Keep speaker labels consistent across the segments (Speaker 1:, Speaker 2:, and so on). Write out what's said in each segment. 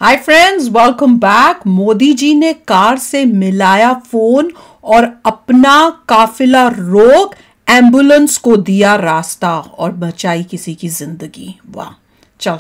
Speaker 1: हाय friends, welcome back. Modi ji ने car से मिलाया फोन और अपना काफिला रोक एम्बुलेंस को दिया रास्ता और बचाई किसी की जिंदगी। वाह, चल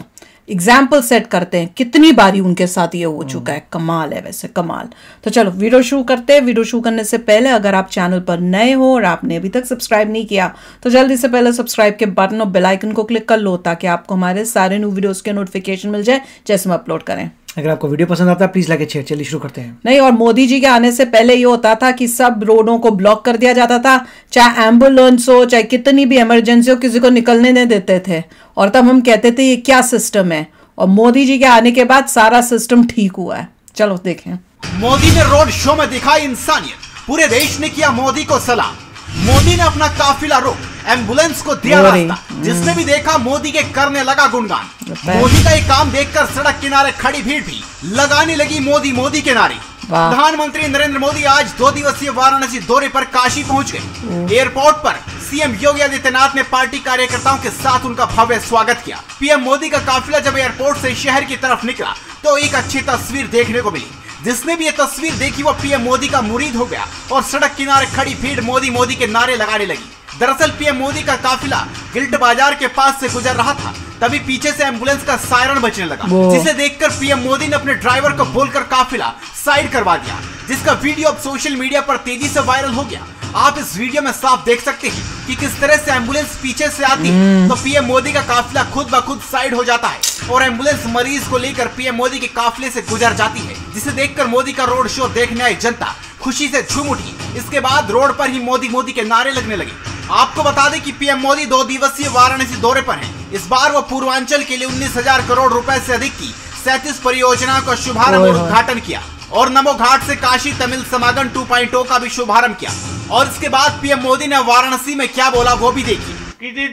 Speaker 1: एग्जाम्पल सेट करते हैं। कितनी बारी उनके साथ ये हो चुका है। कमाल है, वैसे कमाल। तो चलो वीडियो शुरू करते हैं। वीडियो शुरू करने से पहले अगर आप चैनल पर नए हो और आपने अभी तक सब्सक्राइब नहीं किया तो जल्दी से पहले सब्सक्राइब के बटन और बेल आइकन को क्लिक कर लो ताकि आपको हमारे सारे न्यू वीडियोस के नोटिफिकेशन मिल जाए जैसे हम अपलोड करें।
Speaker 2: अगर आपको वीडियो पसंद आता है प्लीज लाइक शेयर। चलिए शुरू करते हैं।
Speaker 1: नहीं, और मोदी जी के आने से पहले ये होता था कि सब रोडों को ब्लॉक कर दिया जाता था, चाहे एम्बुलेंस हो चाहे कितनी भी इमरजेंसी हो, किसी को निकलने नहीं देते थे। और तब हम कहते थे ये क्या सिस्टम है। और मोदी जी के आने के बाद सारा सिस्टम ठीक हुआ है। चलो देखें।
Speaker 3: मोदी ने रोड शो में दिखाई इंसानियत, पूरे देश ने किया मोदी को सलाम। मोदी ने अपना काफिला रोक एम्बुलेंस को दिया रास्ता, जिसने भी देखा मोदी के करने लगा गुणगान। मोदी का ये काम देखकर सड़क किनारे खड़ी भीड़ भी लगाने लगी मोदी मोदी के नारे। प्रधानमंत्री नरेंद्र मोदी आज 2 दिवसीय वाराणसी दौरे पर काशी पहुंच गए। एयरपोर्ट पर सीएम योगी आदित्यनाथ ने पार्टी कार्यकर्ताओं के साथ उनका भव्य स्वागत किया। पीएम मोदी का काफिला जब एयरपोर्ट से शहर की तरफ निकला तो एक अच्छी तस्वीर देखने को मिली। जिसने भी ये तस्वीर देखी वो पीएम मोदी का मुरीद हो गया और सड़क किनारे खड़ी भीड़ मोदी मोदी के नारे लगाने लगी। दरअसल पीएम मोदी का काफिला गिल्ट बाजार के पास से गुजर रहा था, तभी पीछे से एम्बुलेंस का सायरन बजने लगा, जिसे देखकर पीएम मोदी ने अपने ड्राइवर को बोलकर काफिला साइड करवा दिया, जिसका वीडियो अब सोशल मीडिया पर तेजी से वायरल हो गया। आप इस वीडियो में साफ देख सकते हैं कि किस तरह से एम्बुलेंस पीछे से आती है तो पीएम मोदी का काफिला खुद ब खुद साइड हो जाता है और एम्बुलेंस मरीज को लेकर पीएम मोदी के काफिले से गुजर जाती है, जिसे देखकर मोदी का रोड शो देखने आई जनता खुशी से झूम उठी। इसके बाद रोड पर ही मोदी मोदी के नारे लगने लगे। आपको बता दें कि पीएम मोदी 2 दिवसीय वाराणसी दौरे पर हैं। इस बार वो पूर्वांचल के लिए 19,000 करोड़ रुपए से अधिक की 37 परियोजनाओं का शुभारंभ और उद्घाटन किया और नमो घाट से काशी तमिल समागम 2.0 का भी शुभारंभ किया। और इसके बाद पीएम मोदी ने वाराणसी में क्या बोला वो भी देखिए।
Speaker 4: कि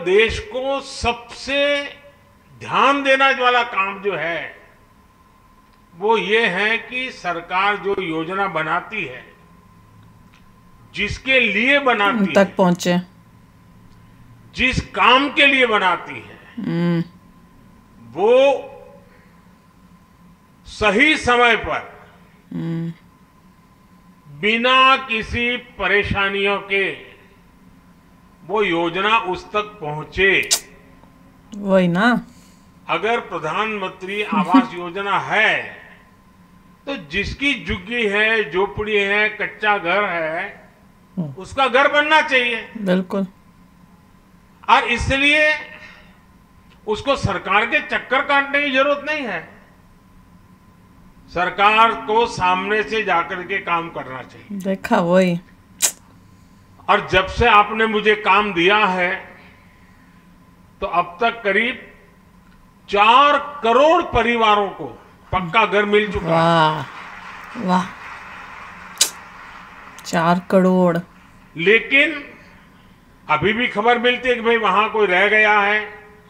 Speaker 4: देश को सबसे ध्यान देने वाला काम जो है वो ये है कि सरकार जो योजना बनाती है, जिसके लिए बनाती
Speaker 1: तक पहुंचे,
Speaker 4: जिस काम के लिए बनाती है, वो सही समय पर बिना किसी परेशानियों के वो योजना उस तक पहुंचे।
Speaker 1: वही ना।
Speaker 4: अगर प्रधानमंत्री आवास योजना है तो जिसकी झुग्गी है, झोपड़ी है, कच्चा घर है, उसका घर बनना चाहिए।
Speaker 1: बिल्कुल।
Speaker 4: और इसलिए उसको सरकार के चक्कर काटने की जरूरत नहीं है। सरकार को सामने से जाकर के काम करना चाहिए।
Speaker 1: देखा वही।
Speaker 4: और जब से आपने मुझे काम दिया है तो अब तक करीब 4 करोड़ परिवारों को पक्का घर मिल चुका है।
Speaker 1: वाह वाह, 4 करोड़।
Speaker 4: लेकिन अभी भी खबर मिलती है कि भाई वहां कोई रह गया है,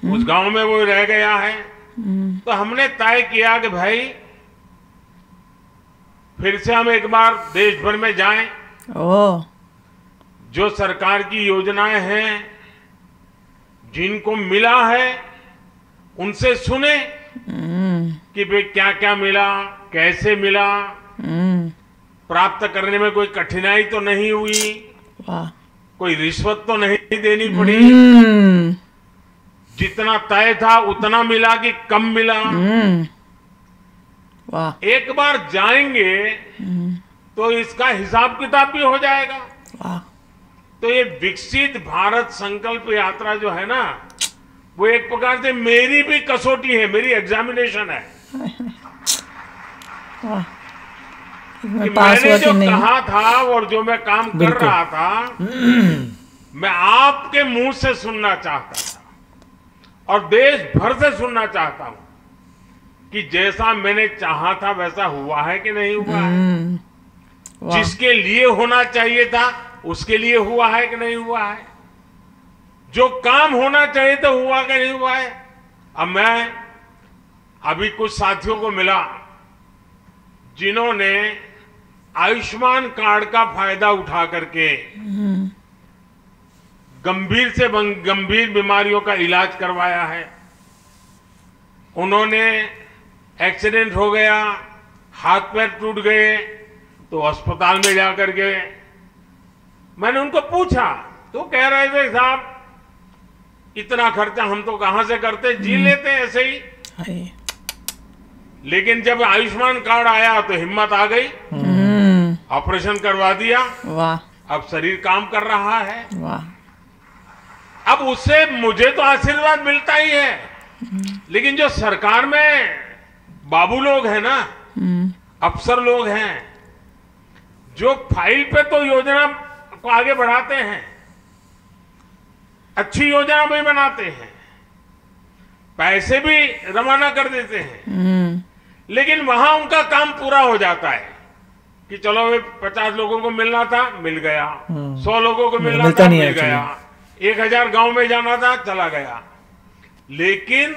Speaker 4: उस गांव में वो रह गया है। तो हमने तय किया कि भाई फिर से हम एक बार देश भर में जाएं, जो सरकार की योजनाएं हैं, जिनको मिला है उनसे सुने कि भाई क्या क्या मिला, कैसे मिला, प्राप्त करने में कोई कठिनाई तो नहीं हुई, कोई रिश्वत तो नहीं देनी पड़ी, जितना तय था उतना मिला कि कम मिला। एक बार जाएंगे तो इसका हिसाब किताब भी हो जाएगा। तो ये विकसित भारत संकल्प यात्रा जो है ना, वो एक प्रकार से मेरी भी कसौटी है, मेरी एग्जामिनेशन है कि मैंने जो कहा था और जो मैं काम कर रहा था, मैं आपके मुंह से सुनना चाहता था और देश भर से सुनना चाहता हूं कि जैसा मैंने चाहा था वैसा हुआ है कि नहीं हुआ है, जिसके लिए होना चाहिए था उसके लिए हुआ है कि नहीं हुआ है, जो काम होना चाहिए था हुआ कि नहीं हुआ है। अब मैं अभी कुछ साथियों को मिला जिन्होंने आयुष्मान कार्ड का फायदा उठा करके गंभीर से गंभीर बीमारियों का इलाज करवाया है। उन्होंने एक्सीडेंट हो गया, हाथ पैर टूट गए, तो अस्पताल में जाकर के मैंने उनको पूछा, तो कह रहे थे साहब इतना खर्चा हम तो कहां से करते, जी लेते ऐसे ही। लेकिन जब आयुष्मान कार्ड आया तो हिम्मत आ गई, ऑपरेशन करवा दिया, वाह, अब शरीर काम कर रहा है, वाह। अब उससे मुझे तो आशीर्वाद मिलता ही है, लेकिन जो सरकार में बाबू लोग हैं ना, अफसर लोग हैं, जो फाइल पे तो योजना को आगे बढ़ाते हैं, अच्छी योजना भी बनाते हैं, पैसे भी रवाना कर देते हैं, लेकिन वहां उनका काम पूरा हो जाता है कि चलो 50 लोगों को मिलना था, मिल गया, 100 लोगों को मिलना था, मिल गया, 1000 गांव में जाना था, चला गया। लेकिन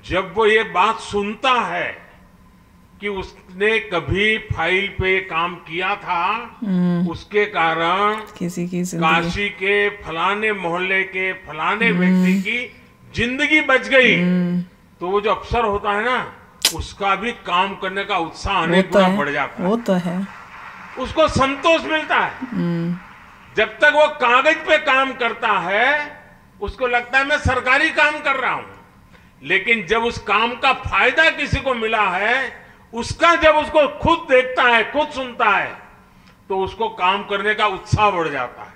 Speaker 4: जब वो ये बात सुनता है कि उसने कभी फाइल पे काम किया था, उसके कारण
Speaker 1: किसी की
Speaker 4: काशी के फलाने मोहल्ले के फलाने व्यक्ति की जिंदगी बच गई, तो वो जो अफसर होता है ना, उसका भी काम करने का उत्साह अनेक गुना बढ़ जाता है।
Speaker 1: वो तो है,
Speaker 4: उसको संतोष मिलता है। जब तक वो कागज पे काम करता है, उसको लगता है मैं सरकारी काम कर रहा हूं, लेकिन जब उस काम का फायदा किसी को मिला है, उसका जब उसको खुद देखता है, खुद सुनता है, तो उसको काम करने का उत्साह बढ़ जाता है।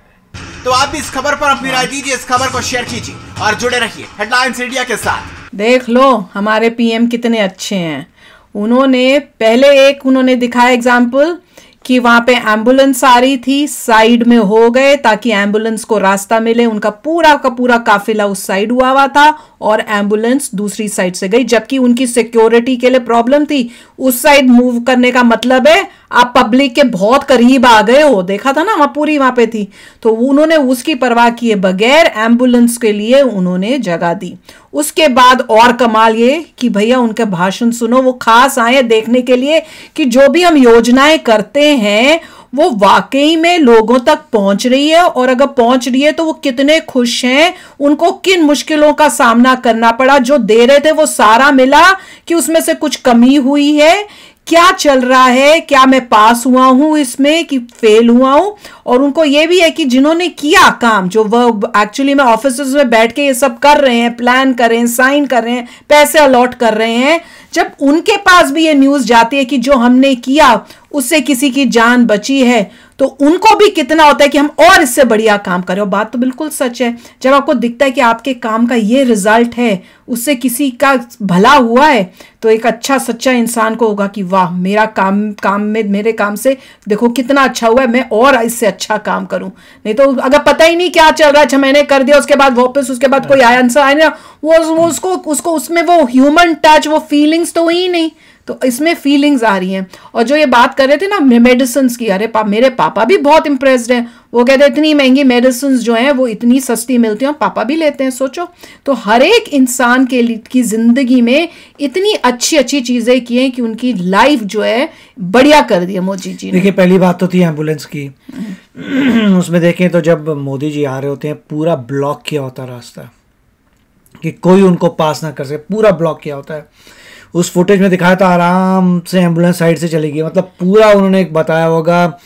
Speaker 3: तो आप भी इस खबर पर अपनी राय दीजिए, इस खबर को शेयर कीजिए और जुड़े रहिए हेडलाइंस इंडिया के साथ।
Speaker 1: देख लो हमारे पीएम कितने अच्छे हैं। उन्होंने पहले उन्होंने दिखाया एग्जाम्पल कि वहां पे एम्बुलेंस आ रही थी, साइड में हो गए ताकि एम्बुलेंस को रास्ता मिले। उनका पूरा का पूरा काफिला उस साइड हुआ था और एम्बुलेंस दूसरी साइड से गई, जबकि उनकी सिक्योरिटी के लिए प्रॉब्लम थी। उस साइड मूव करने का मतलब है आप पब्लिक के बहुत करीब आ गए हो, देखा था ना, वहां पूरी वहां पे थी। तो उन्होंने उसकी परवाह किए बगैर एम्बुलेंस के लिए उन्होंने जगह दी। उसके बाद और कमाल ये कि भैया उनके भाषण सुनो, वो खास आए देखने के लिए कि जो भी हम योजनाएं करते हैं वो वाकई में लोगों तक पहुंच रही है, और अगर पहुंच रही है तो वो कितने खुश हैं, उनको किन मुश्किलों का सामना करना पड़ा, जो दे रहे थे वो सारा मिला कि उसमें से कुछ कमी हुई है, क्या चल रहा है, क्या मैं पास हुआ हूं इसमें कि फेल हुआ हूं। और उनको ये भी है कि जिन्होंने किया काम, जो वो एक्चुअली में ऑफिसेस में बैठ के ये सब कर रहे हैं, प्लान कर रहे हैं, साइन कर रहे हैं, पैसे अलॉट कर रहे हैं, जब उनके पास भी ये न्यूज जाती है कि जो हमने किया उससे किसी की जान बची है, तो उनको भी कितना होता है कि हम और इससे बढ़िया काम करें। और बात तो बिल्कुल सच है, जब आपको दिखता है कि आपके काम का ये रिजल्ट है, उससे किसी का भला हुआ है, तो एक अच्छा सच्चा इंसान को होगा कि वाह मेरा काम में मेरे काम से देखो कितना अच्छा हुआ है, मैं और इससे अच्छा काम करूं। नहीं तो अगर पता ही नहीं क्या चल रहा है, 6 महीने कर दिया, उसके बाद वापस उसके बाद कोई आंसर आए ना, वो उसको उसमें वो ह्यूमन टच, वो फीलिंग्स तो हुई नहीं। तो इसमें फीलिंग्स आ रही हैं। और जो ये बात कर रहे थे ना मेडिसिन की, अरे मेरे पापा भी बहुत इंप्रेस्ड हैं। वो कहते हैं इतनी महंगी मेडिसिन जो हैं वो इतनी सस्ती मिलती हैं, पापा भी लेते हैं। सोचो, तो हर एक इंसान की जिंदगी में इतनी अच्छी अच्छी चीजें की हैं कि उनकी लाइफ जो है बढ़िया कर दी है मोदी जी ने।
Speaker 2: देखिए, पहली बात तो थी एम्बुलेंस की। उसमें देखें तो जब मोदी जी आ रहे होते हैं, पूरा ब्लॉक किया होता रास्ता कि कोई उनको पास ना कर सके, पूरा ब्लॉक किया होता है। उस फुटेज में दिखाया था आराम से एम्बुलेंस साइड से चली गई, मतलब पूरा उन्होंने एक बताया होगा,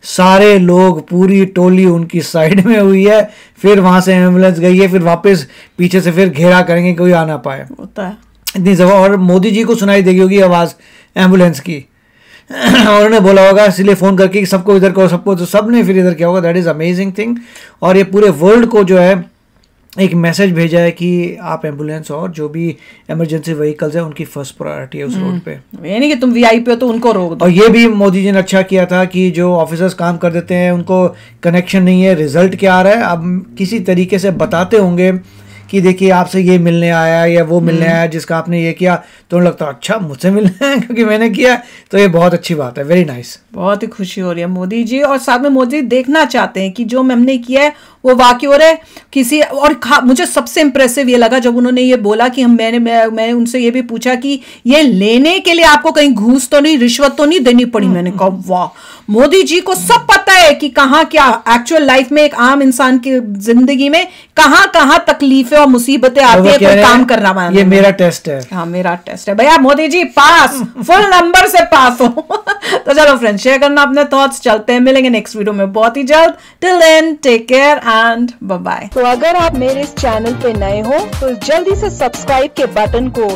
Speaker 2: सारे लोग पूरी टोली उनकी साइड में हुई है, फिर वहां से एम्बुलेंस गई है, फिर वापस पीछे से फिर घेरा करेंगे, कोई आ ना पाए
Speaker 1: होता है
Speaker 2: इतनी जगह। और मोदी जी को सुनाई देगी होगी आवाज़ एम्बुलेंस की और उन्होंने बोला होगा इसलिए फ़ोन करके कि सबको इधर करो, सबको, तो सब ने फिर इधर किया होगा। That is amazing thing. और ये पूरे वर्ल्ड को जो है एक मैसेज भेजा है कि आप एम्बुलेंस और जो भी इमरजेंसी व्हीकल्स है उनकी फर्स्ट प्रायोरिटी है उस रोड पे।
Speaker 1: ये नहीं कि तुम वीआईपी हो तो उनको रोक दो।
Speaker 2: और ये भी मोदी जी ने अच्छा किया था कि जो ऑफिसर्स काम कर देते हैं उनको कनेक्शन नहीं है, रिजल्ट क्या आ रहा है, अब किसी तरीके से बताते होंगे कि देखिए आपसे ये मिलने आया या वो मिलने आया जिसका आपने ये किया, तो लगता है अच्छा मुझसे मिलना है क्योंकि मैंने किया। तो ये बहुत अच्छी बात है, वेरी नाइस।
Speaker 1: बहुत ही खुशी हो रही है मोदी जी, और साथ में मोदी देखना चाहते हैं कि जो हमने किया है वो वाकई हो रहे किसी और मुझे सबसे इंप्रेसिव ये लगा जब उन्होंने ये बोला कि मैंने उनसे ये भी पूछा कि ये लेने के लिए आपको कहीं घूस तो नहीं, रिश्वत तो नहीं देनी पड़ी। मैंने कहा वाह, मोदी जी को सब पता है कि कहाँ क्या एक्चुअल लाइफ में एक आम इंसान की जिंदगी में कहाँ कहाँ तकलीफें और मुसीबतें आती है कोई काम कर रहा है।
Speaker 2: ये मेरा टेस्ट है।
Speaker 1: हाँ मेरा टेस्ट है भैया, मोदी जी पास, फुल नंबर से पास हो। तो चलो फ्रेंड्स, शेयर करना अपने थॉट्स। चलते हैं, मिलेंगे नेक्स्ट वीडियो में बहुत ही जल्द। Till then take care and bye bye.
Speaker 5: तो अगर आप मेरे इस चैनल पे नए हो तो जल्दी से सब्सक्राइब के बटन को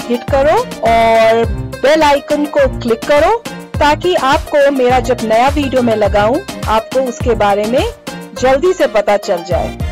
Speaker 5: हिट करो और बेल आइकन को क्लिक करो ताकि आपको मेरा जब नया वीडियो मैं लगाऊं आपको उसके बारे में जल्दी से पता चल जाए।